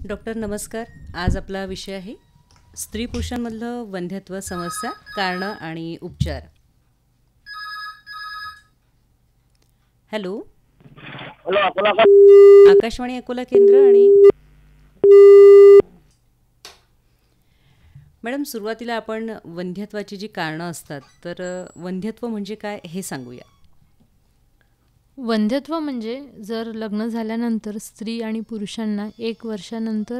Doctor नमस्कार. आज आपला विषय आहे स्त्री पुरुषांमधलं वंध्यत्व समस्या, कारणं आणि उपचार. हॅलो, हॅलो अकोला का? आकाशवाणी अकोला केंद्र. आणि मॅडम, सुरुवातीला आपण वंध्यत्वाची जी कारणं असतात, तर वंध्यत्व म्हणजे काय हे सांगूया. वंध्यत्व म्हणजे जर लग्न झाल्यानंतर स्त्री आणि पुरुषांना 1 वर्षानंतर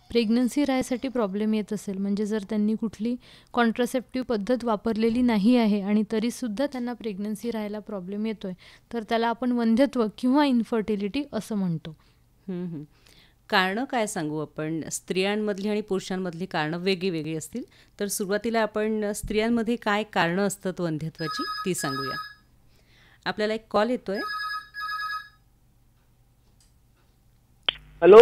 प्रेग्नन्सी राहायसाठी प्रॉब्लेम येत असेल, म्हणजे जर त्यांनी कुठली कॉन्ट्रासेप्टिव्ह पद्धत वापरलेली नाही आहे आणि तरीसुद्धा त्यांना प्रेग्नन्सी राहायला प्रॉब्लेम येतो आहे, तर त्याला आपण वंध्यत्व किंवा इन्फर्टिलिटी असं म्हणतो. कारणं काय सांगू आपण? स्त्रियांमधली आणि पुरुषांमधली कारणं वेगळी वेगळी असतील, तर सुरुवातीला आपण स्त्रियांमध्ये काय कारणं असतात वंध्यत्वाची ती सांगूया. आपल्याला एक कॉल येतोय. हॅलो,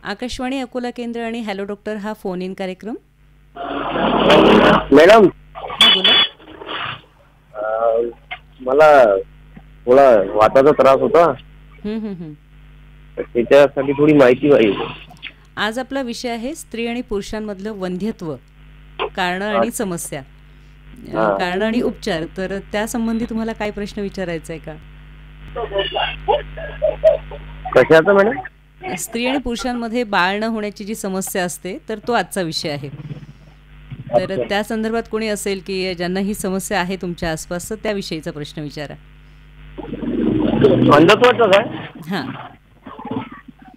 आकाशवाणी अकोला केंद्र आणि हॅलो डॉक्टर हा फोन इन कार्यक्रम. मॅडम. हा, बोला. मला थोडा वाताचा त्रास होता, हम्म. त्याच्यासाठी थोडी माहिती पाहिजे. आज आपला विषय आहे स्त्री आणि पुरुषांमधलं वंध्यत्व, कारणं आणि समस्या, कारणं आणि उपचार. तर त्यासंबंधी तुम्हाला काय प्रश्न विचारायचा आहे का? कशाचं मॅडम? स्त्री आणि पुरुषांमध्ये बाळ न होण्याची जी समस्या असते, तर तो आजचा विषय आहे. तर त्या संदर्भात कोणी असेल की ज्यांना ही समस्या आहे तुमच्या आसपास, तर त्याविषयीचा प्रश्न विचारा. अंधत्वाचं काय? हां,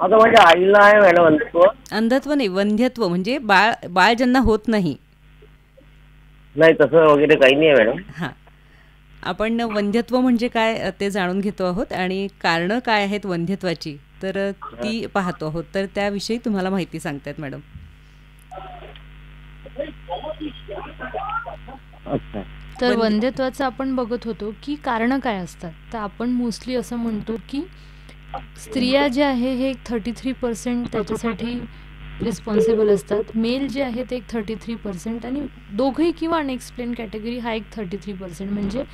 आता माझ्या आईला आहे मॅडम अंधत्व. अंधत्व नाही, वंध्यत्व म्हणजे बाळ ज्यांना होत नाही. नाही तसं वगैरे काही नाही आहे मॅडम. हां, आपण वंध्यत्व म्हणजे काय ते जाणून घेतो आहोत आणि कारणं काय आहेत वंध्यत्वाची, तर ती पाहतो आहोत. तर त्याविषयी तुम्हाला माहिती सांगतायत मॅडम. अच्छा. तर वंध्यत्वाचं आपण बघत होतो की कारणं काय असतात. तर आपण मोस्टली असं म्हणतो की स्त्रिया जे आहे हे 33% त्याच्यासाठी रिस्पॉन्सिबल असतात. मेल जे आहे ते 33% आणि दोघंही किंवा अनएक्सप्लेन कॅटेगरी हा 33%. म्हणजे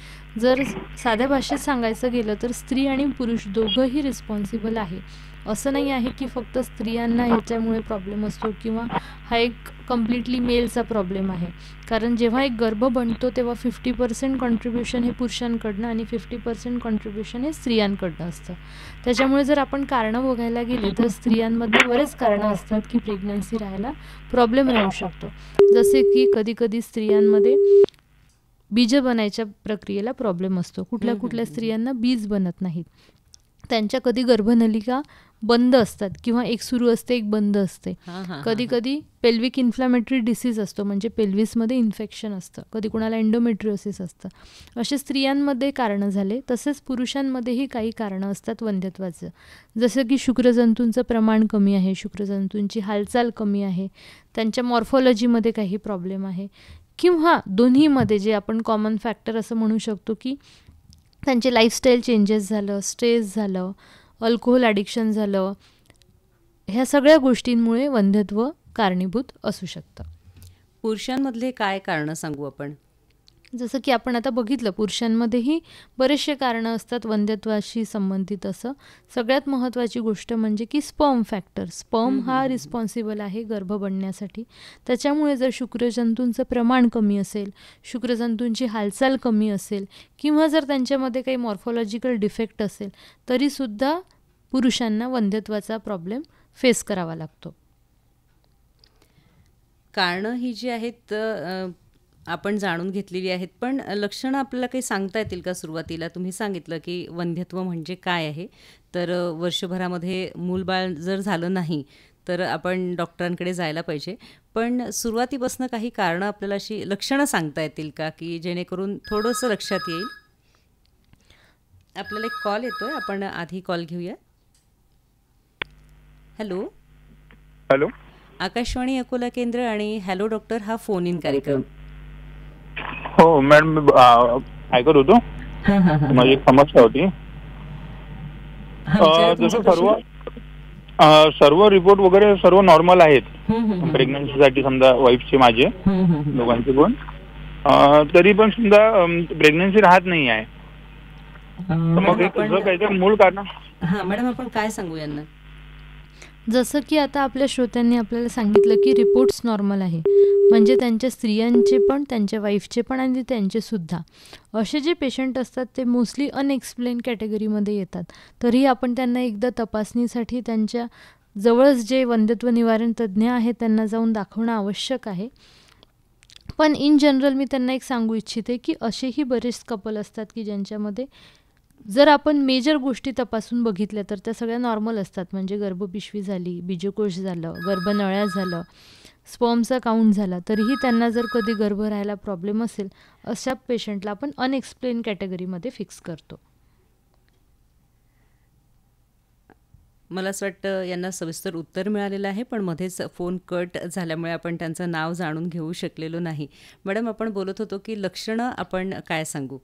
जर साध्या भाषेत सांगायचं गेलं तर स्त्री आणि पुरुष दोघंही रिस्पॉन्सिबल आहे. असं नाही आहे की फक्त स्त्रियांना ह्याच्यामुळे प्रॉब्लेम असतो किंवा हा एक कम्प्लिटली मेलचा प्रॉब्लेम आहे. कारण जेव्हा एक गर्भ बनतो तेव्हा 50% कॉन्ट्रीब्युशन हे पुरुषांकडनं आणि 50% कॉन्ट्रीब्युशन हे स्त्रियांकडनं असतं. त्याच्यामुळे जर आपण कारणं बघायला गेले तर स्त्रियांमध्ये बरेच कारणं असतात की प्रेग्नन्सी राहायला प्रॉब्लेम राहू शकतो. जसे की कधीकधी स्त्रियांमध्ये बीज बनायच्या प्रक्रियेला प्रॉब्लेम असतो. कुठल्या स्त्रियांना बीज बनत नाहीत. त्यांच्या कधी गर्भनलिका बंद असतात किंवा एक सुरू असते एक बंद असते. कधी पेल्विक इन्फ्लॅमेटरी डिसीज असतो, म्हणजे पेल्विसमध्ये इन्फेक्शन असतं. कधी कुणाला एंडोमेट्रिओसिस असतं. असे स्त्रियांमध्ये कारणं झाले. तसेच पुरुषांमध्येही काही कारणं असतात वंध्यत्वाचं. जसं की शुक्रजंतूंचं प्रमाण कमी आहे, शुक्रजंतूंची हालचाल कमी आहे, त्यांच्या मॉर्फॉलॉजीमध्ये काही प्रॉब्लेम आहे, किंवा दोन्हीमध्ये जे आपण कॉमन फॅक्टर असं म्हणू शकतो की त्यांचे लाईफस्टाईल चेंजेस झालं, स्ट्रेस झालं, अल्कोहोल ॲडिक्शन झालं. ह्या सगळ्या गोष्टींमुळे वंध्यत्व कारणीभूत असू शकतं. पुरुषांमधले काय कारणं सांगू आपण? जसं की आपण आता बघितलं, पुरुषांमध्येही बरेचसे कारणं असतात वंध्यत्वाशी संबंधित. असं सगळ्यात महत्त्वाची गोष्ट म्हणजे की स्पर्म फॅक्टर. स्पर्म हा रिस्पॉन्सिबल आहे गर्भ बनण्यासाठी. त्याच्यामुळे जर शुक्रजंतूंचं प्रमाण कमी असेल, शुक्रजंतूंची हालचाल कमी असेल, किंवा जर त्यांच्यामध्ये काही मॉर्फॉलॉजिकल डिफेक्ट असेल, तरीसुद्धा पुरुषांना वंध्यत्वाचा प्रॉब्लेम फेस करावा लागतो. कारणं ही जी आहेत आपण जाणून घेतलेली आहेत, पण लक्षणं आपल्याला काही सांगता येतील का? सुरुवातीला तुम्ही सांगितलं की वंध्यत्व म्हणजे काय आहे, तर वर्षभरामध्ये मूलबाळ जर झालं नाही तर आपण डॉक्टरांकडे जायला पाहिजे. पण सुरुवातीपासून काही कारणं आपल्याला अशी लक्षणं सांगता येतील का, की जेणेकरून थोडंसं लक्षात येईल? आपल्याला एक कॉल येतोय, आपण आधी कॉल घेऊया. हॅलो, हॅलो, आकाशवाणी अकोला केंद्र आणि हॅलो डॉक्टर हा फोन इन कार्यक्रम. हो मॅडम, ऐकत होतो. माझी एक समस्या होती. जसं सर्व रिपोर्ट वगैरे सर्व नॉर्मल आहेत प्रेग्नन्सीसाठी, समजा वाईफचे माझे दोघांचे पण, तरी पण समजा प्रेग्नन्सी राहत नाही आहे. मग काहीतरी मूळ कारण. मॅडम, आपण काय सांगू यांना? जसं की आता आपल्या श्रोत्यांनी आपल्याला सांगितलं की रिपोर्ट्स नॉर्मल आहे, म्हणजे त्यांच्या स्त्रियांचे पण, त्यांच्या वाईफचे पण आणि त्यांचेसुद्धा. असे जे पेशंट असतात ते मोस्टली अनएक्सप्लेन कॅटेगरीमध्ये येतात. तरीही आपण त्यांना एकदा तपासणीसाठी त्यांच्या जवळच जे वंध्यत्व निवारण तज्ज्ञ आहेत त्यांना जाऊन दाखवणं आवश्यक आहे. पण इन जनरल मी त्यांना एक सांगू इच्छिते की असेही बरेच कपल असतात की ज्यांच्यामध्ये जर आपण मेजर गोष्टी तपासून बघितल्या तर त्या सगळ्या नॉर्मल असतात. म्हणजे गर्भपिशवी झाली, बीजकोष झालं, गर्भनळ्या झालं, स्पर्मचा काउंट झाला, तरीही त्यांना जर कधी गर्भ राहायला प्रॉब्लेम असेल, अशा पेशंटला आपण अनएक्सप्लेन कॅटेगरीमध्ये फिक्स करतो. मला असं वाटतं यांना सविस्तर उत्तर मिळालेलं आहे, पण मध्येच फोन कट झाल्यामुळे आपण त्यांचं नाव जाणून घेऊ शकलेलो नाही. मॅडम, आपण बोलत होतो की लक्षणं आपण काय सांगू?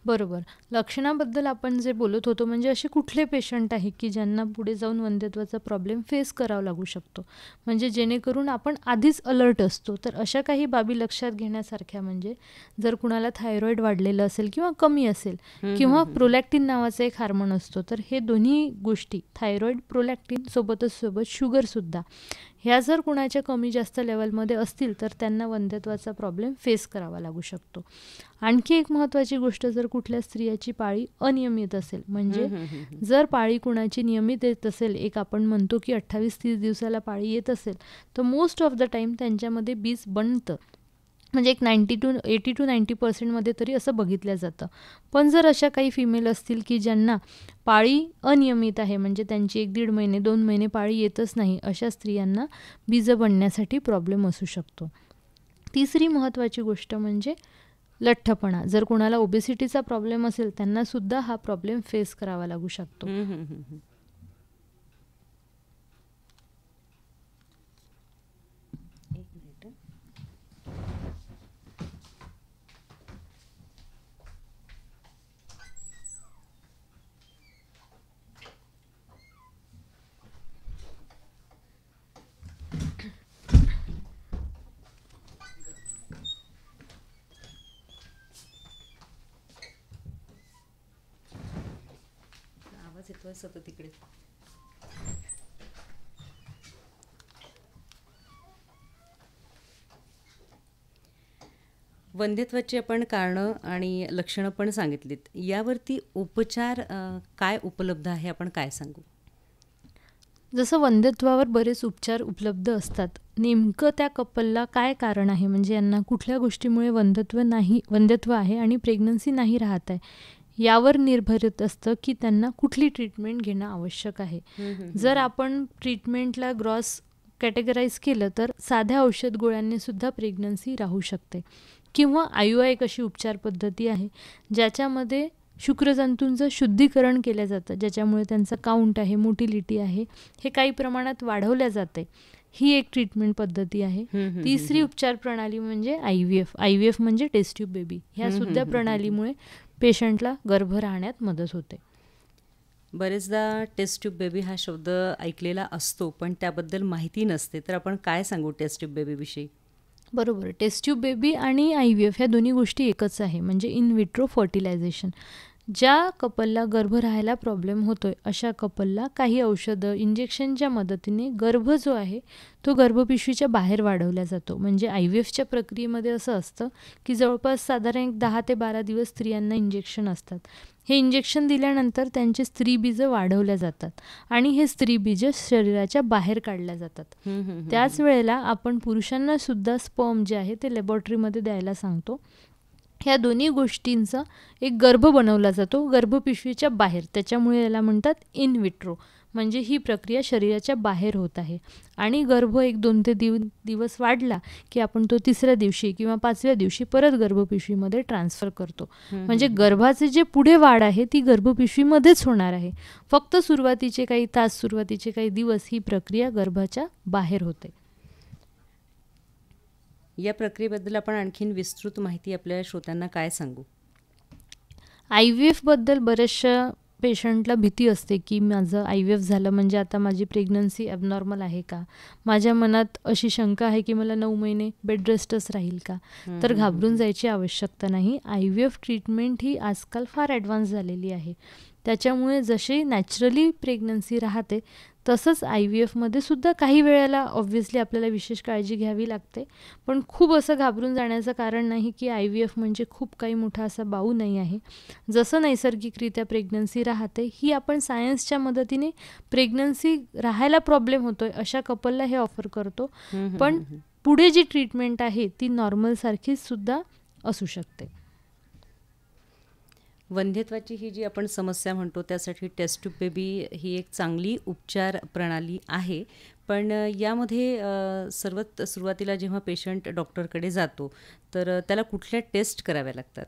बरोबर. लक्षणाबद्दल आपण जे बोलत होतो म्हणजे असे कुठले पेशंट आहे की ज्यांना पुढे जाऊन वंध्यत्वाचा प्रॉब्लेम फेस करावा लागू शकतो, म्हणजे जेणेकरून आपण आधीच अलर्ट असतो. तर अशा काही बाबी लक्षात घेण्यासारख्या म्हणजे जर कुणाला थायरॉईड वाढलेलं असेल किंवा कमी असेल किंवा प्रोलॅक्टिन नावाचा एक हार्मोन असतो, तर हे दोन्ही गोष्टी थायरॉईड, प्रोलॅक्टिन सोबत शुगरसुद्धा ह्या जर कुणाच्या कमी जास्त लेवलमध्ये असतील तर त्यांना वंध्यत्वाचा प्रॉब्लेम फेस करावा लागू शकतो. आणखी एक महत्त्वाची गोष्ट, जर कुठल्या स्त्रियाची पाळी अनियमित असेल, म्हणजे जर पाळी कुणाची नियमित येत असेल, एक आपण म्हणतो की 28-30 दिवसाला पाळी येत असेल, तर मोस्ट ऑफ द टाईम त्यांच्यामध्ये बीज बनतं. म्हणजे एक 80 to 90% तरी असं बघितलं जातं. पण जर अशा काही फिमेल असतील की ज्यांना पाळी अनियमित आहे, म्हणजे त्यांची 1-1.5 महिने 2 महिने पाळी येतच नाही, अशा स्त्रियांना बीज बनण्यासाठी प्रॉब्लेम असू शकतो. तिसरी महत्त्वाची गोष्ट म्हणजे लठ्ठपणा. जर कोणाला ओबेसिटीचा प्रॉब्लेम असेल त्यांनासुद्धा हा प्रॉब्लेम फेस करावा लागू शकतो. आवाज येतोय सतत तिकडे. वंध्यत्वाची आपण कारणं आणि लक्षणं पण सांगितलीत. यावरती उपचार काय उपलब्ध आहे, आपण काय सांगू? जसं वंध्यत्वावर बरेच उपचार उपलब्ध असतात, नेमकं त्या कपलला काय कारण आहे, म्हणजे यांना कुठल्या गोष्टीमुळे वंध्यत्व आहे आणि प्रेग्नन्सी नाही राहत आहे, यावर निर्भरित असतं की त्यांना कुठली ट्रीटमेंट घेणं आवश्यक आहे. जर आपण ट्रीटमेंटला ग्रॉस कॅटेगराईज केलं तर साध्या औषध गोळ्यांनी सुद्धा प्रेग्नन्सी राहू शकते, किंवा IUI एक अशी उपचार पद्धती आहे ज्याच्यामध्ये शुक्रजंतूंचं शुद्धीकरण केलं जातं, ज्याच्यामुळे त्यांचा काउंट आहे, मोटिलिटी आहे, हे काही प्रमाणात वाढवल्या जाते. ही एक ट्रीटमेंट पद्धती आहे. तिसरी उपचार प्रणाली म्हणजे IVF म्हणजे टेस्ट ट्यूब बेबी. ह्या सुद्धा प्रणालीमुळे पेशंटला गर्भ राहण्यात मदत होते. बरेचदा टेस्ट ट्यूब बेबी हा शब्द ऐकलेला असतो, पण त्याबद्दल माहिती नसते, तर आपण काय सांगू टेस्ट ट्यूब बेबीविषयी? बरोबर. टेस्ट ट्यूब बेबी आणि IVF ह्या दोन्ही गोष्टी एकच आहे, म्हणजे इन विट्रो फर्टिलायझेशन. ज्या कपलला गर्भ राहायला प्रॉब्लेम होतोय अशा कपलला काही औषधं, इंजेक्शनच्या मदतीने गर्भ जो आहे तो गर्भपिशवीच्या बाहेर वाढवला जातो. म्हणजे IVFच्या प्रक्रियेमध्ये असं असतं की जवळपास साधारण 10 ते 12 दिवस स्त्रियांना इंजेक्शन असतात. हे इंजेक्शन दिल्यानंतर त्यांचे स्त्रीबीजं वाढवल्या जातात आणि हे स्त्रीबीजं शरीराच्या बाहेर काढल्या जातात. त्याच वेळेला आपण पुरुषांना सुद्धा स्पर्म जे आहे ते लॅबॉरेटरीमध्ये द्यायला सांगतो. ह्या दोन्ही गोष्टींचा एक गर्भ बनवला जातो गर्भपिशवीच्या बाहेर, त्याच्यामुळे याला म्हणतात इन विट्रो. म्हणजे ही प्रक्रिया शरीराच्या बाहेर होत आहे आणि गर्भ 1-2 ते दिवस वाढला की आपण तो 3ऱ्या दिवशी किंवा 5व्या दिवशी परत गर्भपिशवीमध्ये ट्रान्सफर करतो. म्हणजे गर्भाचे जे पुढे वाढ आहे ती गर्भपिशवीमध्येच होणार आहे. फक्त सुरुवातीचे काही तास, सुरुवातीचे काही दिवस ही प्रक्रिया गर्भाच्या बाहेर होते. या प्रक्रियेबद्दल आपण आणखीन विस्तृत माहिती आपल्या श्रोत्यांना काय सांगू? IVF बद्दल बऱ्याचशा पेशंटला भीती असते की माझं IVF झालं म्हणजे आता माझी प्रेग्नन्सी ॲबनॉर्मल आहे का, माझ्या मनात अशी शंका आहे की मला 9 महिने बेड रेस्टच राहील का. तर घाबरून जायची आवश्यकता नाही. IVF ट्रीटमेंट ही आजकाल फार ॲडव्हान्स झालेली आहे, त्याच्यामुळे जशी नॅचरली प्रेग्नन्सी राहते तसंच IVFमध्ये सुद्धा काही वेळेला ऑब्व्हियसली आपल्याला विशेष काळजी घ्यावी लागते, पण खूप असं घाबरून जाण्याचं कारण नाही की IVF म्हणजे खूप काही मोठा असा बाऊ नाही आहे. जसं नैसर्गिकरित्या प्रेग्नन्सी राहते, ही आपण सायन्सच्या मदतीने प्रेग्नन्सी राहायला प्रॉब्लेम होतोय अशा कपलला हे ऑफर करतो. पण पुढे जी ट्रीटमेंट आहे ती नॉर्मलसारखीच सुद्धा असू शकते. वंध्यत्वाची ही जी आपण समस्या म्हणतो त्यासाठी टेस्ट ट्यूब बेबी ही एक चांगली उपचार प्रणाली आहे. पण यामध्ये सर्वात सुरुवातीला जेव्हा पेशंट डॉक्टरकडे जातो तर त्याला कुठल्या टेस्ट कराव्या लागतात?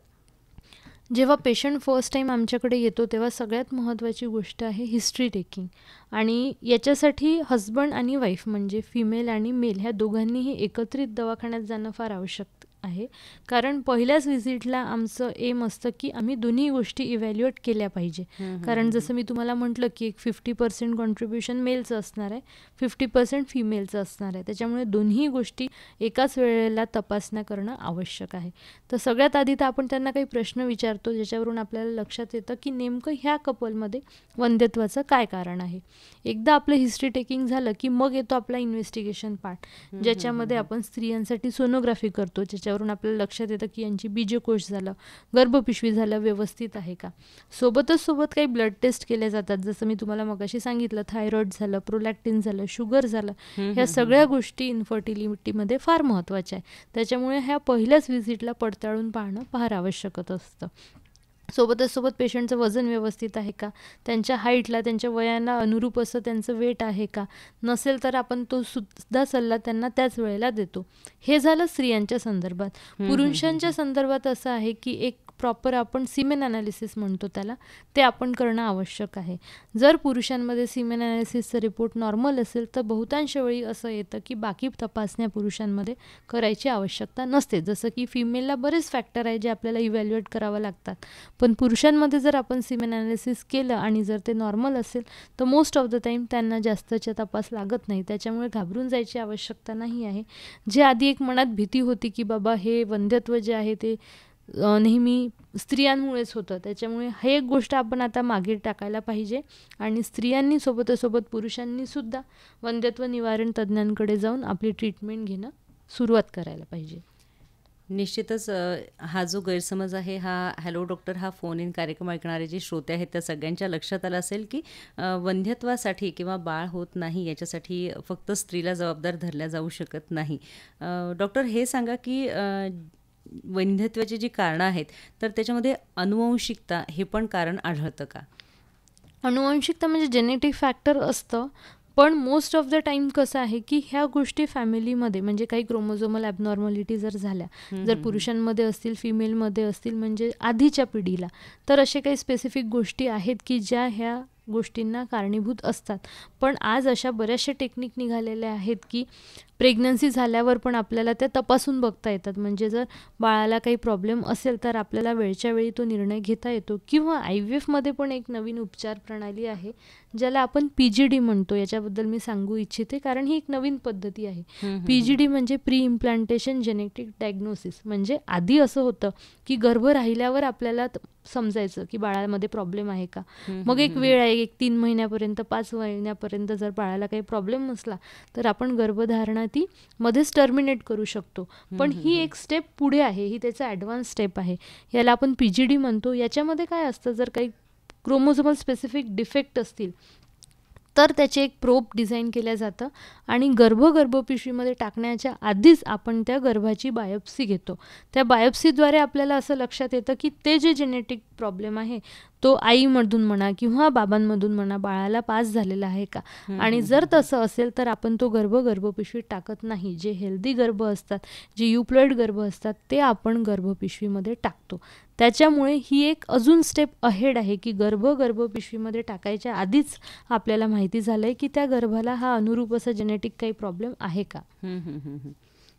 जेव्हा पेशंट फर्स्ट टाईम आमच्याकडे येतो तेव्हा सगळ्यात महत्त्वाची गोष्ट आहे हिस्ट्री टेकिंग. आणि याच्यासाठी हजबंड आणि वाईफ म्हणजे फिमेल आणि मेल ह्या दोघांनीही एकत्रित दवाखान्यात जाणं फार आवश्यक आहे. कारण पहिल्याच व्हिजिटला आमचं एम असतं की आम्ही दोन्ही गोष्टी इव्हॅल्युएट केल्या पाहिजे. कारण जसं मी तुम्हाला म्हटलं की एक 50% कॉन्ट्रीब्युशन मेलचं असणार आहे, 50% फिमेलचं असणार आहे. त्याच्यामुळे दोन्ही गोष्टी एकाच वेळेला तपासण्या करणं आवश्यक आहे. तर सगळ्यात आधी तर आपण त्यांना काही प्रश्न विचारतो ज्याच्यावरून आपल्याला लक्षात येतं की नेमकं ह्या कपलमध्ये वंध्यत्वाचं काय कारण आहे. एकदा आपलं हिस्ट्री टेकिंग झालं की मग येतो आपला इन्व्हेस्टिगेशन पार्ट, ज्याच्यामध्ये आपण स्त्रियांसाठी सोनोग्राफी करतो, ज्याच्यावरून आपल्याला लक्षात येतं की यांची बीजकोश झालं, गर्भपिशवी झालं व्यवस्थित आहे का. सोबत काही ब्लड टेस्ट केल्या जातात, जसं मी तुम्हाला मगाशी सांगितलं, थायरॉइड झालं, प्रोलॅक्टिन झालं, शुगर झालं. ह्या सगळ्या गोष्टी इन्फर्टिलिटीमध्ये फार महत्त्वाच्या आहे. त्याच्यामुळे ह्या पहिल्याच व्हिजिटला पडताळून पाहणं फार आवश्यकच असतं. सोबत पेशंटचं वजन व्यवस्थित आहे का, त्यांच्या हाईटला त्यांच्या वयांना अनुरूप असं त्यांचं वेट आहे का, नसेल तर आपण तो सुद्धा सल्ला त्यांना त्याच वेळेला देतो. हे झालं स्त्रियांच्या संदर्भात. पुरुषांच्या संदर्भात असं आहे की एक प्रॉपर आपण सिमेन ॲनालिसिस म्हणतो त्याला, ते आपण करणं आवश्यक आहे. जर पुरुषांमध्ये सिमेन ॲनालिसिसचा रिपोर्ट नॉर्मल असेल तर बहुतांश वेळी असं येतं की बाकी तपासण्या पुरुषांमध्ये करायची आवश्यकता नसते. जसं की फिमेलला बरेच फॅक्टर आहे जे आपल्याला इव्हॅल्युएट करावं लागतात, पण पुरुषांमध्ये जर आपण सिमेन ॲनालिसिस केलं आणि जर ते नॉर्मल असेल तर मोस्ट ऑफ द टाईम त्यांना जास्तच्या तपास लागत नाही. त्याच्यामुळे घाबरून जायची आवश्यकता नाही आहे. जे आधी एक मनात भीती होती की बाबा हे वंध्यत्व जे आहे ते नेहमी स्त्रियांमुळेच होतं, त्याच्यामुळे हे एक गोष्ट आपण आता मागे टाकायला पाहिजे आणि स्त्रियांनी सोबत पुरुषांनी सुद्धा वंध्यत्व निवारण तज्ज्ञांकडे जाऊन आपली ट्रीटमेंट घेणं सुरुवात करायला पाहिजे. निश्चितच हा जो गैरसमज आहे, हा हॅलो डॉक्टर हा फोन इन कार्यक्रम ऐकणारे जे श्रोते आहेत त्या सगळ्यांच्या लक्षात आलं असेल की वंध्यत्वासाठी किंवा बाळ होत नाही याच्यासाठी फक्त स्त्रीला जबाबदार धरल्या जाऊ शकत नाही. डॉक्टर हे सांगा की वंध्यत्वाची जी कारणं आहेत तर त्याच्यामध्ये अनुवंशिकता हे पण कारण आढळतं का? अनुवंशिकता म्हणजे जेनेटिक फॅक्टर असतं, पण मोस्ट ऑफ द टाईम कसं आहे की ह्या गोष्टी फॅमिलीमध्ये म्हणजे काही क्रोमोझोमल ॲबनॉर्मॅलिटी जर झाल्या, जर पुरुषांमध्ये असतील, फिमेलमध्ये असतील, म्हणजे आधीच्या पिढीला, तर असे काही स्पेसिफिक गोष्टी आहेत की ज्या ह्या गोष्टींना कारणीभूत असतात. पण आज अशा बऱ्याचशा टेक्निक निघालेल्या आहेत की प्रेग्नन्सी झाल्यावर पण आपल्याला त्या तपासून बघता येतात. म्हणजे जर बाळाला काही प्रॉब्लेम असेल तर आपल्याला वेळच्या वेळी तो निर्णय घेता येतो. किंवा IVFमध्ये पण एक नवीन उपचार प्रणाली आहे ज्याला आपण PGD म्हणतो. याच्याबद्दल मी सांगू इच्छिते कारण ही एक नवीन पद्धती आहे. PGD म्हणजे प्री इम्प्लांटेशन जेनेटिक डायग्नोसिस. म्हणजे आधी असं होतं की गर्भ राहिल्यावर आपल्याला समजायचं की बाळामध्ये प्रॉब्लेम आहे का. मग एक वेळ आहे, एक 3 महिन्यापर्यंत 5 महिन्यापर्यंत जर बाळाला काही प्रॉब्लेम नसला तर आपण गर्भधारणा ती मध्येच टर्मिनेट करू शकतो. पण ही एक स्टेप पुढे आहे, ही त्याचा ॲडव्हान्स स्टेप आहे. याला आपण PGD म्हणतो. याच्यामध्ये काय असतं, जर काही क्रोमोझोमल स्पेसिफिक डिफेक्ट असतील तर त्याचे एक प्रोब डिझाईन केलं जातं आणि गर्भपिशवीमध्ये टाकण्याच्या आधीच आपण त्या गर्भाची बायोप्सी घेतो. त्या बायोप्सीद्वारे आपल्याला असं लक्षात येतं की ते जे जेनेटिक प्रॉब्लेम आहे तो आईमधून म्हणा किंवा बाबांमधून म्हणा बाळाला पास झालेला आहे का. आणि जर तसं असेल तर आपण तो गर्भपिशवीत टाकत नाही. जे हेल्दी गर्भ असतात, जे युप्लॉइड गर्भ असतात ते आपण गर्भपिशवीमध्ये टाकतो. त्याच्यामुळे ही एक अजून स्टेप अहेड आहे की गर्भपिशवीमध्ये टाकायच्या आधीच आपल्याला माहिती झालं आहे की त्या गर्भाला हा अनुरूप असा जेनेटिक काही प्रॉब्लेम आहे का.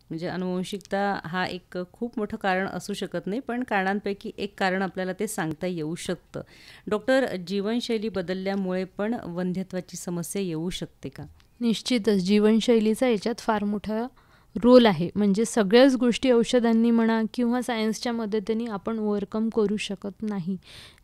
म्हणजे अनुवंशिकता हा एक खूप मोठं कारण असू शकत नाही, पण कारणांपैकी एक कारण आपल्याला ते सांगता येऊ शकतं. डॉक्टर, जीवनशैली बदलल्यामुळे पण वंध्यत्वाची समस्या येऊ शकते का? निश्चितच जीवनशैलीचा याच्यात फार मोठा रोल आहे. म्हणजे सगळ्याच गोष्टी औषधांनी म्हणा किंवा सायन्सच्या मदतीने आपण ओव्हरकम करू शकत नाही.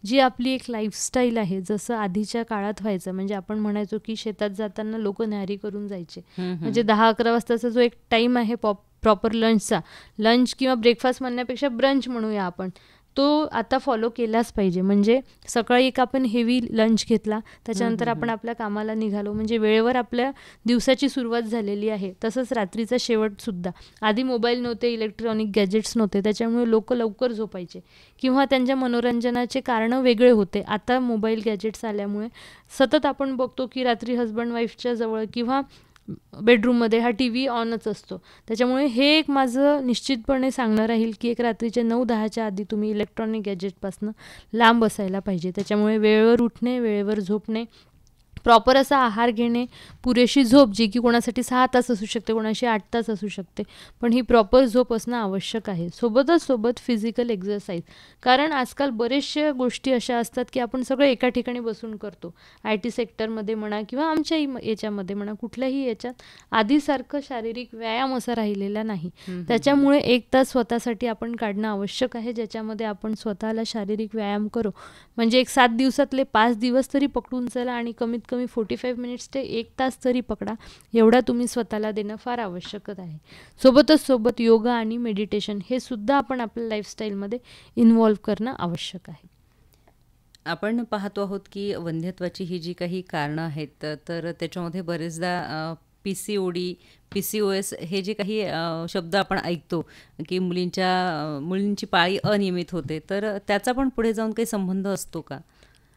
जी आपली एक लाईफस्टाईल आहे, जसं आधीच्या काळात व्हायचं, म्हणजे आपण म्हणायचो की शेतात जाताना लोक न्याहारी करून जायचे. म्हणजे 10-11 वाजताचा जो एक टाईम आहे प्रॉपर लंचचा, लंच किंवा ब्रेकफास्ट म्हणण्यापेक्षा ब्रंच म्हणूया आपण, तो आता फॉलो केलाच पाहिजे. म्हणजे सकाळी एक आपण हेवी लंच घेतला, त्याच्यानंतर आपण आपल्या कामाला निघालो, म्हणजे वेळेवर आपल्या दिवसाची सुरुवात झालेली आहे. तसंच रात्रीचा शेवटसुद्धा. आधी मोबाईल नव्हते, इलेक्ट्रॉनिक गॅजेट्स नव्हते, त्याच्यामुळे लोक लवकर झोपायचे किंवा त्यांच्या मनोरंजनाचे कारणं वेगळे होते. आता मोबाईल गॅजेट्स आल्यामुळे सतत आपण बघतो की रात्री हजबंड वाईफच्या जवळ किंवा बेडरूममध्ये हा टी व्ही ऑनच असतो. त्याच्यामुळे हे एक माझं निश्चितपणे सांगणं राहील की एक रात्रीच्या 9-10च्या आधी तुम्ही इलेक्ट्रॉनिक गॅजेटपासून लांब असायला पाहिजे. त्याच्यामुळे वेळेवर उठणे, वेळेवर झोपणे, प्रॉपर असा आहार घेणे, पुरेशी झोप, जी की कोणासाठी 6 तास असू शकते, कोणाशी 8 तास असू शकते, पण ही प्रॉपर झोप असणं आवश्यक आहे. सोबत फिजिकल एक्झरसाईज, कारण आजकाल बरेचशा गोष्टी अशा असतात की आपण सगळं एका ठिकाणी बसून करतो. IT सेक्टरमध्ये म्हणा किंवा आमच्याही याच्यामध्ये म्हणा, कुठल्याही याच्यात आधीसारखं शारीरिक व्यायाम असा राहिलेला नाही. त्याच्यामुळे 1 तास स्वतःसाठी आपण काढणं आवश्यक आहे, ज्याच्यामध्ये आपण स्वतःला शारीरिक व्यायाम करू. म्हणजे एक 7 दिवसातले 5 दिवस तरी पकडून चला आणि कमीत कमी 45 मिनिट्स ते 1 तास तरी पकडा. एवढा तुम्ही स्वतःला देणं फार आवश्यक आहे. सोबत योगा आणि मेडिटेशन हे सुद्धा आपण आपल्या लाईफस्टाईलमध्ये इन्व्हॉल्व करणं आवश्यक आहे. आपण पाहतो आहोत की वंध्यत्वाची ही जी काही कारणं आहेत, तर त्याच्यामध्ये बरेचदा PCOD, PCOS हे जे काही शब्द आपण ऐकतो की मुलींची पाळी अनियमित होते, तर त्याचा पण पुढे जाऊन काही संबंध असतो का?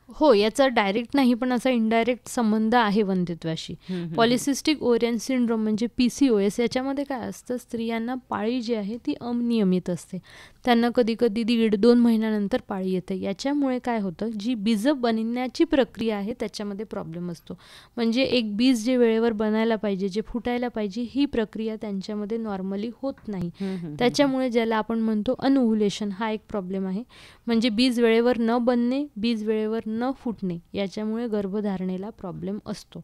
हो, याचा डायरेक्ट नाही पण असा इनडायरेक्ट संबंध आहे वंध्यत्वाशी. पॉलिसिस्टिक ओव्हरियन सिंड्रोम म्हणजे PCOS, याच्यामध्ये काय असतं, स्त्रियांना पाळी जी आहे ती अनियमित असते. त्यांना कधी 1.5-2 महिन्यानंतर पाळी येते. याच्यामुळे काय होतं, जी बीजं बनण्याची प्रक्रिया आहे त्याच्यामध्ये प्रॉब्लेम असतो. म्हणजे एक बीज जे वेळेवर बनायला पाहिजे, जे फुटायला पाहिजे, ही प्रक्रिया त्यांच्यामध्ये नॉर्मली होत नाही. त्याच्यामुळे ज्याला आपण म्हणतो अनओव्युलेशन, हा एक प्रॉब्लेम आहे. म्हणजे बीज वेळेवर न बनणे, बीज वेळेवर न फुटणे, याच्यामुळे गर्भधारणेला प्रॉब्लेम असतो.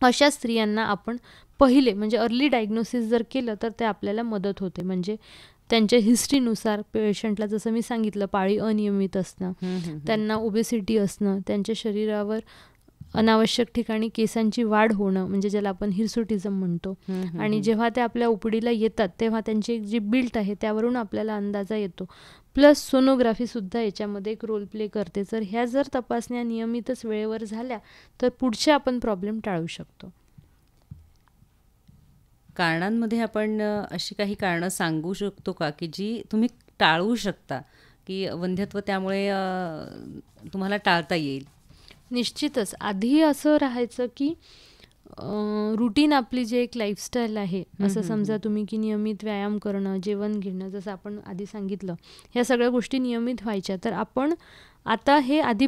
अशा स्त्रियांना आपण पहिले म्हणजे अर्ली डायग्नोसिस जर केलं तर ते आपल्याला मदत होते. म्हणजे त्यांच्या हिस्ट्रीनुसार पेशंटला, जसं मी सांगितलं, पाळी अनियमित असणं, त्यांना ओबेसिटी असणं, त्यांच्या शरीरावर अनावश्यक ठिकाणी केसांची वाढ होणं, म्हणजे ज्याला आपण हिर्सुटिझम म्हणतो, आणि जेव्हा ते आपल्या ओपीडीला येतात तेव्हा त्यांची एक जी बिल्ट आहे त्यावरून आपल्याला अंदाजा येतो. प्लस सोनोग्राफीसुद्धा याच्यामध्ये एक रोल प्ले करते. तर ह्या जर तपासण्या नियमितच वेळेवर झाल्या तर पुढचे आपण प्रॉब्लेम टाळू शकतो. कारणांमध्ये आपण अशी काही कारणं सांगू शकतो का की जी तुम्ही टाळू शकता, की वंध्यत्व त्यामुळे तुम्हाला टाळता येईल? निश्चितच. आधी असं राहायचं की रुटीन आपली जे एक लाईफस्टाईल आहे, असं समजा तुम्ही की नियमित व्यायाम करणं, जेवण घेणं, जसं आपण आधी सांगितलं, ह्या सगळ्या गोष्टी नियमित व्हायच्या. तर आपण आता हे आधी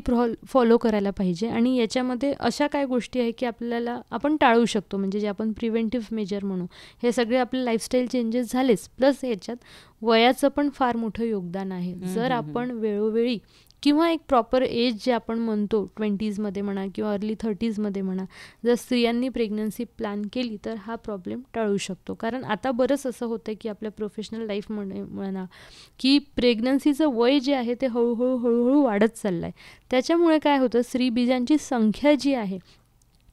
फॉलो करायला पाहिजे. आणि याच्यामध्ये अशा काय गोष्टी आहे की आपण टाळू शकतो, म्हणजे जे आपण प्रिव्हेंटिव्ह मेजर म्हणू. हे सगळे आपले लाईफस्टाईल चेंजेस झालेच, प्लस याच्यात वयाचं पण फार मोठं योगदान आहे. जर आपण वेळोवेळी किंवा एक प्रॉपर एज जे आपण म्हणतो 20मध्ये म्हणा किंवा अर्ली 30मध्ये म्हणा, जर स्त्रियांनी प्रेग्नन्सी प्लॅन केली तर हा प्रॉब्लेम टाळू शकतो. कारण आता बरंच असं होतं की आपल्या प्रोफेशनल लाईफ म्हणा की प्रेग्नन्सीचं वय जे आहे ते हळूहळू वाढत चाललं आहे. त्याच्यामुळे काय होतं, स्त्रीबीजांची संख्या जी आहे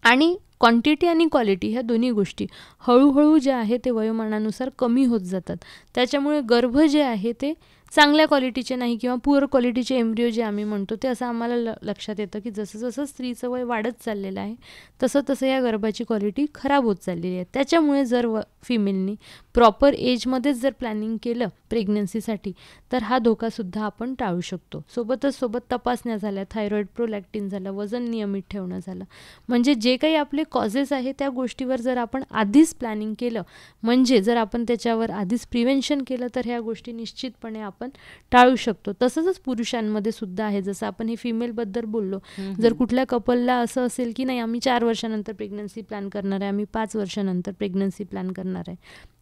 आणि क्वांटिटी आणि क्वालिटी ह्या दोन्ही गोष्टी हळूहळू ज्या आहे ते वयोमानानुसार कमी होत जातात. त्याच्यामुळे गर्भ जे आहे ते चांगल्या क्वालिटीचे नाही किंवा पुअर क्वालिटीचे एम्ब्रिओ जे आम्ही म्हणतो ते असं आम्हाला लक्षात येतं की जसं जसं स्त्रीचं वय वाढत चाललेलं आहे तसं या गर्भाची क्वालिटी खराब होत चाललेली आहे. त्याच्यामुळे जर फिमेलनी प्रॉपर एजमध्येच जर प्लॅनिंग केलं प्रेग्नन्सीसाठी तर हा धोकासुद्धा आपण टाळू शकतो. सोबत तपासण्या झाल्या, थायरॉईड, प्रोलॅक्टिन झालं, वजन नियमित ठेवणं झालं, म्हणजे जे काही आपले कॉजेस आहे त्या गोष्टीवर जर आपण आधीच प्लॅनिंग केलं, म्हणजे जर आपण त्याच्यावर आधीच प्रिव्हेन्शन केलं तर ह्या गोष्टी निश्चितपणे आपण आपण टाळू शकतो. तसंच पुरुषांमध्ये सुद्धा आहे. जसं आपण हे फिमेलबद्दल बोललो, जर कुठल्या कपलला असं असेल की नाही आम्ही 4 वर्षानंतर प्रेग्नन्सी प्लॅन करणार आहे, आम्ही 5 वर्षानंतर प्रेग्नन्सी प्लॅन करणार आहे,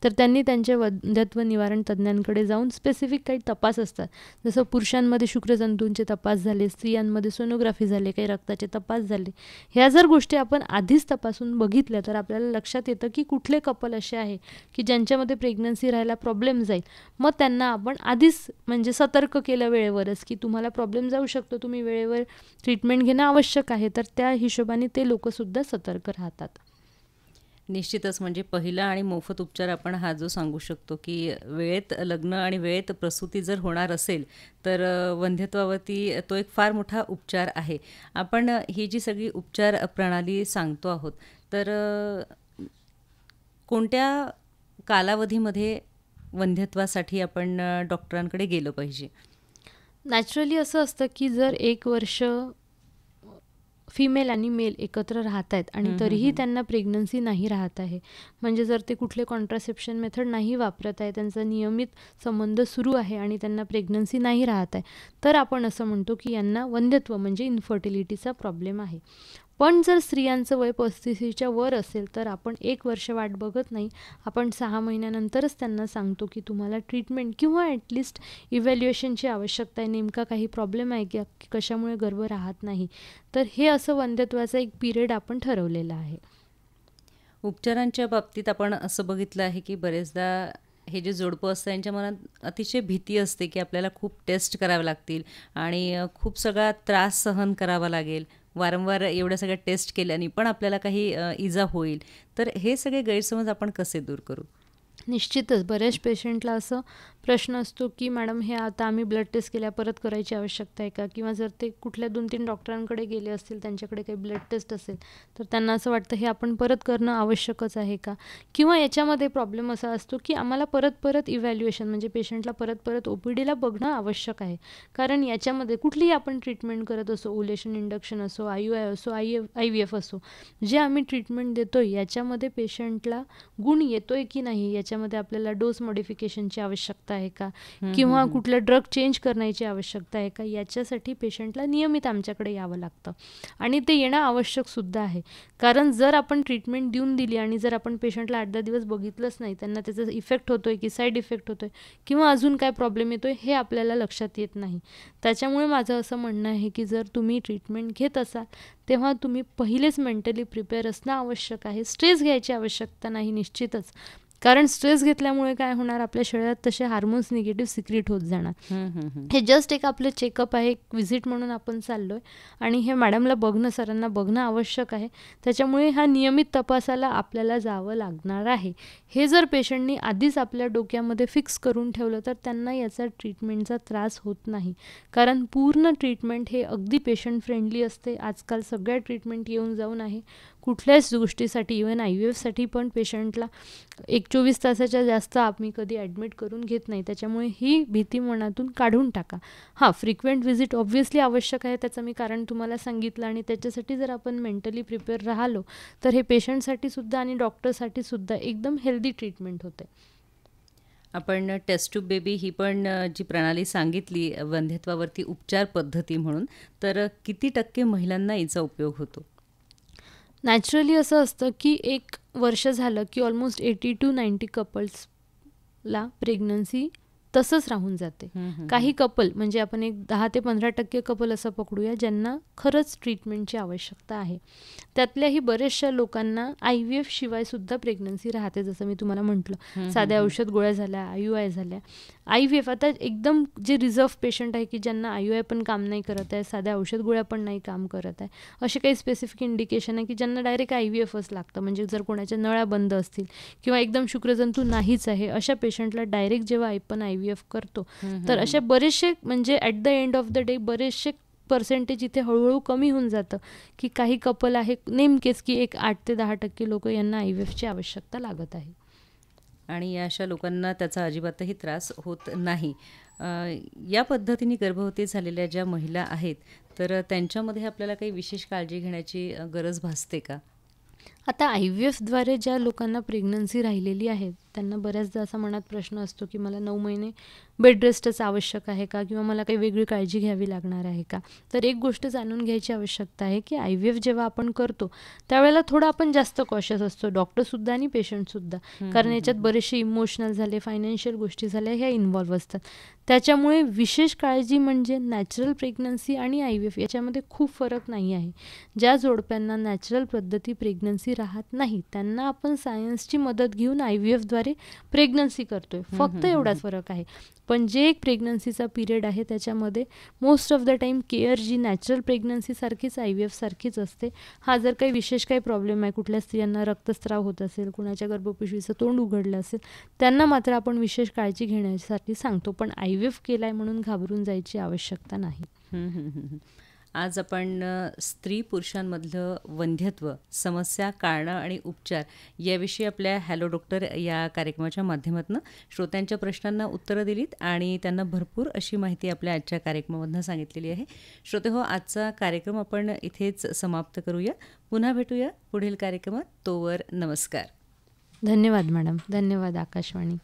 तर त्यांनी त्यांच्या वंध्यत्व निवारण तज्ज्ञांकडे जाऊन स्पेसिफिक काही तपास असतात. जसं पुरुषांमध्ये शुक्रजंतूंचे तपास झाले, स्त्रियांमध्ये सोनोग्राफी झाले, काही रक्ताचे तपास झाले. ह्या जर गोष्टी आपण आधीच तपासून बघितल्या तर आपल्याला लक्षात येतं की कुठले कपल असे आहे की ज्यांच्यामध्ये प्रेग्नन्सी राहायला प्रॉब्लेम जाईल. मग त्यांना आपण आधीच म्हणजे सतर्क केलं वेळेवरच की तुम्हाला प्रॉब्लेम जाऊ शकतो, तुम्ही वेळेवर ट्रीटमेंट घेणं आवश्यक आहे. तर त्या हिशोबाने ते लोकंसुद्धा सतर्क राहतात. निश्चितच म्हणजे पहिला आणि मोफत उपचार आपण हा जो सांगू शकतो की वेळेत लग्न आणि वेळेत प्रसूती जर होणार असेल तर वंध्यत्वावरती तो एक फार मोठा उपचार आहे. आपण ही जी सगळी उपचार प्रणाली सांगतो आहोत तर कोणत्या कालावधीमध्ये वंध्यत्वासाठी आपण डॉक्टरांकडे गेलं पाहिजे? नॅचरली असं असतं की जर 1 वर्ष फिमेल आणि मेल एकत्र राहत आहेत आणि तरीही त्यांना प्रेग्नन्सी नाही राहत आहे, म्हणजे जर ते कुठले कॉन्ट्रासेप्शन मेथड नाही वापरत आहे, त्यांचा नियमित संबंध सुरू आहे आणि त्यांना प्रेग्नन्सी नाही राहत आहे, तर आपण असं म्हणतो की यांना वंध्यत्व म्हणजे इन्फर्टिलिटीचा प्रॉब्लेम आहे. पण जर स्त्रियांचं वय 35च्या वर असेल तर आपण 1 वर्ष वाट बघत नाही, आपण 6 महिन्यानंतरच त्यांना सांगतो की तुम्हाला ट्रीटमेंट किंवा ॲटलिस्ट इव्हॅल्युएशनची आवश्यकता आहे, नेमका काही प्रॉब्लेम आहे की कशामुळे गर्भ राहत नाही. तर हे असं वंध्यत्वाचा एक पिरियड आपण ठरवलेला आहे. उपचारांच्या बाबतीत आपण असं बघितलं आहे की बरेचदा हे जे जोडपं असतं यांच्या मनात अतिशय भीती असते की आपल्याला खूप टेस्ट करावे लागतील आणि खूप सगळा त्रास सहन करावा लागेल, वारंवार एवढ्या सगळ्या टेस्ट केल्याने पण आपल्याला काही इजा होईल. तर हे सगळे गैरसमज आपण कसे दूर करू? निश्चितच बऱ्याच पेशंटला असं प्रश्न असतो की मॅडम हे आता आम्ही ब्लड टेस्ट केल्या परत करायची आवश्यकता आहे का, किंवा जर ते कुठल्या 2-3 डॉक्टरांकडे गेले असतील, त्यांच्याकडे काही ब्लड टेस्ट असेल तर त्यांना असं वाटतं हे आपण परत करणं आवश्यकच आहे का, किंवा याच्यामध्ये प्रॉब्लेम असा असतो की आम्हाला परत इव्हॅल्युएशन म्हणजे पेशंटला परत OPDला बघणं आवश्यक आहे. कारण याच्यामध्ये कुठलीही आपण ट्रीटमेंट करत असो, ओव्युलेशन इंडक्शन असो, IUI असो, IVF असो, जे आम्ही ट्रीटमेंट देतोय याच्यामध्ये पेशंटला गुण येतोय की नाही, याच्यामध्ये आपल्याला डोस मॉडिफिकेशनची आवश्यकता आहे का, किंवा कुठलं ड्रग चेंज करण्याची आवश्यकता आहे का, याच्यासाठी पेशंटला नियमित आमच्याकडे यावं लागतं आणि ते येणं आवश्यक सुद्धा आहे. कारण जर आपण ट्रीटमेंट देऊन दिली आणि जर आपण पेशंटला 8-10 दिवस बघितलंच नाही, त्यांना त्याचा इफेक्ट होतोय की साईड इफेक्ट होतोय किंवा अजून काय प्रॉब्लेम येतोय हे आपल्याला लक्षात येत नाही. त्याच्यामुळे माझं असं म्हणणं आहे की जर तुम्ही ट्रीटमेंट घेत असाल तेव्हा तुम्ही पहिलेच मेंटली प्रिपेअर असणं आवश्यक आहे. स्ट्रेस घ्यायची आवश्यकता नाही निश्चितच, कारण स्ट्रेस घेतल्यामुळे काय होणार, आपल्या शरीरात तसे हार्मोन्स निगेटिव्ह सिक्रेट होत जाणार. हे जस्ट एक आपलं चेकअप आहे, एक व्हिजिट म्हणून आपण चाललोय आणि हे मॅडमला बघणं, सरांना बघणं आवश्यक आहे. त्याच्यामुळे हा नियमित तपासाला आपल्याला जावं लागणार आहे. हे जर पेशंटनी आधीच आपल्या डोक्यामध्ये फिक्स करून ठेवलं तर त्यांना याचा ट्रीटमेंटचा त्रास होत नाही. कारण पूर्ण ट्रीटमेंट हे अगदी पेशंट फ्रेंडली असते. आजकाल सगळ्या ट्रीटमेंट येऊन जाऊन आहे. कुठल्याच गोष्टीसाठी इव्हन IVFसाठी पण पेशंटला 24 तासाच्या जास्त आम्ही कधी ॲडमिट करून घेत नाही. त्याच्यामुळे ही भीती मनातून काढून टाका. हां, फ्रिक्वेंट व्हिजिट ऑब्व्हियसली आवश्यक आहे, त्याचं मी कारण तुम्हाला सांगितलं आणि त्याच्यासाठी जर आपण मेंटली प्रिपेअर राहिलो तर हे पेशंटसाठी सुद्धा आणि डॉक्टरसाठी सुद्धा एकदम हेल्दी ट्रीटमेंट होते. आपण टेस्ट ट्यूब बेबी ही पण जी प्रणाली सांगितली वंध्यत्वावरती उपचार पद्धती म्हणून, तर किती टक्के महिलांना हिचा उपयोग होतो? नॅचरली असं असतं की 1 वर्ष झालं की ऑलमोस्ट 80 to 90 कपल्सला प्रेग्नन्सी तसंच राहून जाते. काही कपल म्हणजे आपण एक 10 ते 15% कपल असं पकडूया ज्यांना खरंच ट्रीटमेंटची आवश्यकता आहे. त्यातल्याही बऱ्याचशा लोकांना IVF शिवाय सुद्धा प्रेग्नन्सी राहते. जसं मी तुम्हाला म्हटलं, साध्या औषध गोळ्या झाल्या, IUI झाल्या. IVF आता एकदम जे रिझर्व पेशंट आहे की ज्यांना IUI पण काम नाही करत आहे, साध्या औषध गोळ्या पण नाही काम करत आहे, असे काही स्पेसिफिक इंडिकेशन आहे की ज्यांना डायरेक्ट IVFच लागतं. म्हणजे जर कोणाच्या नळ्या बंद असतील किंवा एकदम शुक्रजंतू नाहीच आहे, अशा पेशंटला डायरेक्ट जेव्हा आपण IVF करतो तर असे बरेचसे म्हणजे at the end of the day बरेचसे पर्सेंटेज इथे हळूहळू कमी होऊन जातं की काही कपल आहे नेमकेच की एक 8 ते 10% लोक यांना IVFची आवश्यकता लागत आहे आणि अशा लोकांना त्याचा अजिबातही त्रास होत नाही. या पद्धतीने गर्भवती झालेल्या ज्या महिला आहेत तर त्यांच्यामध्ये आपल्याला काही विशेष काळजी घेण्याची गरज भासते का? आता IVFद्वारे ज्या लोकांना प्रेग्नन्सी राहिलेली आहे त्यांना बऱ्याचदा असा मनात प्रश्न असतो की मला 9 महिने बेड रेस्टच आवश्यक आहे का, किंवा मला काही वेगळी काळजी घ्यावी लागणार आहे का. तर एक गोष्ट जाणून घ्यायची आवश्यकता आहे की IVF जेव्हा आपण करतो त्यावेळेला थोडं आपण जास्त कॉशियस असतो, डॉक्टरसुद्धा आणि पेशंटसुद्धा, कारण याच्यात बरेचसे इमोशनल झाले, फायनान्शियल गोष्टी झाल्या, ह्या इन्व्हॉल्व्ह असतात. त्याच्यामुळे विशेष काळजी म्हणजे नॅचरल प्रेग्नन्सी आणि IVF याच्यामध्ये खूप फरक नाही आहे. ज्या जोडप्यांना नॅचरल पद्धती प्रेग्नन्सी राहत नाही त्यांना आपण सायन्सची मदत घेऊन IVFद्वारे प्रेग्नन्सी करतोय, फक्त एवढाच फरक आहे. पण जे एक प्रेग्नन्सीचा पिरियड आहे त्याच्यामध्ये most of the time care जी नॅचरल प्रेग्नन्सीसारखीच IVF सारखीच असते. हा जर काही विशेष काही प्रॉब्लेम आहे, कुठल्या स्त्रियांना रक्तस्राव होत असेल, कुणाच्या गर्भपिशवीचं तोंड उघडलं असेल, त्यांना मात्र आपण विशेष काळजी घेण्यासाठी सांगतो. पण IVF केलाय म्हणून घाबरून जायची आवश्यकता नाही. आज आपण स्त्री पुरुषांमधलं वंध्यत्व, समस्या, कारणं आणि उपचार याविषयी आपल्या हॅलो डॉक्टर या कार्यक्रमाच्या माध्यमातून श्रोत्यांच्या प्रश्नांना उत्तरं दिलीत आणि त्यांना भरपूर अशी माहिती आपल्या आजच्या कार्यक्रमामधून सांगितलेली आहे. श्रोते हो, आजचा कार्यक्रम आपण इथेच समाप्त करूया. पुन्हा भेटूया पुढील कार्यक्रमात. तोवर नमस्कार. धन्यवाद मॅडम. धन्यवाद आकाशवाणी.